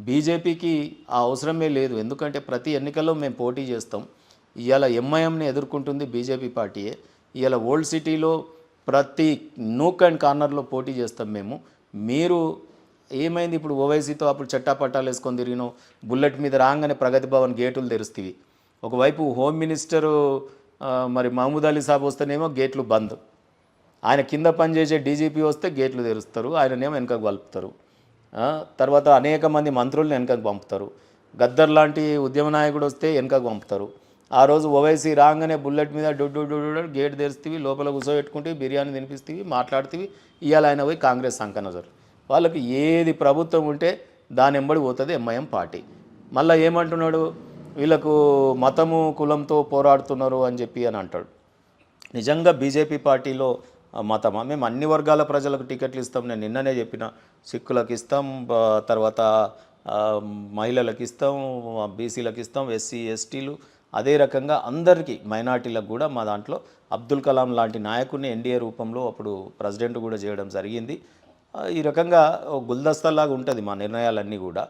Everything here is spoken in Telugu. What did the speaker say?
బీజేపీకి ఆ అవసరమే లేదు. ఎందుకంటే ప్రతి ఎన్నికల్లో మేము పోటీ చేస్తాం. ఇవాళ ఎంఐఎంని ఎదుర్కొంటుంది బీజేపీ పార్టీయే. ఇవాళ ఓల్డ్ సిటీలో ప్రతి నూక్ అండ్ కార్నర్లో పోటీ చేస్తాం మేము. మీరు ఏమైంది ఇప్పుడు ఓవైసీతో అప్పుడు చట్టాపట్టాలు వేసుకొని తిరిగినావు, బుల్లెట్ మీద రాగానే ప్రగతి భవన్ గేటులు తెరుస్తీవి. ఒకవైపు హోమ్ మినిస్టరు మరి మహమూద్ అలీ సాబ్ వస్తేనేమో గేట్లు బంద్, ఆయన కింద పనిచేసే డీజీపీ వస్తే గేట్లు తెరుస్తారు, ఆయననేమో వెనకకు కలుపుతారు. తర్వాత అనేక మంది మంత్రులను వెనకకు పంపుతారు. గద్దర్ లాంటి ఉద్యమ నాయకుడు వస్తే వెనకకు పంపుతారు. ఆ రోజు ఓవైసీ రాగానే బుల్లెట్ మీద డొడ్డు గేట్ తెరుస్తీవి, లోపల కూర్చోబెట్టుకుంటే బిర్యానీ తినిపిస్తీవి, మాట్లాడుతీవి. ఇవాళ ఆయన పోయి కాంగ్రెస్ సంకనజరు. వాళ్ళకి ఏది ప్రభుత్వం ఉంటే దాని ఎంబడి పోతుంది ఎంఐఎం పార్టీ. మళ్ళీ ఏమంటున్నాడు, వీళ్ళకు మతము కులంతో పోరాడుతున్నారు అని చెప్పి అని అంటాడు. నిజంగా బీజేపీ పార్టీలో మతమా? మేము అన్ని వర్గాల ప్రజలకు టికెట్లు ఇస్తాం. నేను నిన్ననే చెప్పిన, సిక్కులకు ఇస్తాం, తర్వాత మహిళలకు ఇస్తాం, బీసీలకు ఇస్తాం, ఎస్సీ ఎస్టీలు, అదే రకంగా అందరికీ మైనార్టీలకు కూడా మా దాంట్లో అబ్దుల్ కలాం లాంటి నాయకుడిని ఎన్డీఏ రూపంలో అప్పుడు ప్రెసిడెంట్ కూడా చేయడం జరిగింది. ఈ రకంగా గుల్దస్తాలాగా ఉంటుంది మా నిర్ణయాలన్నీ కూడా.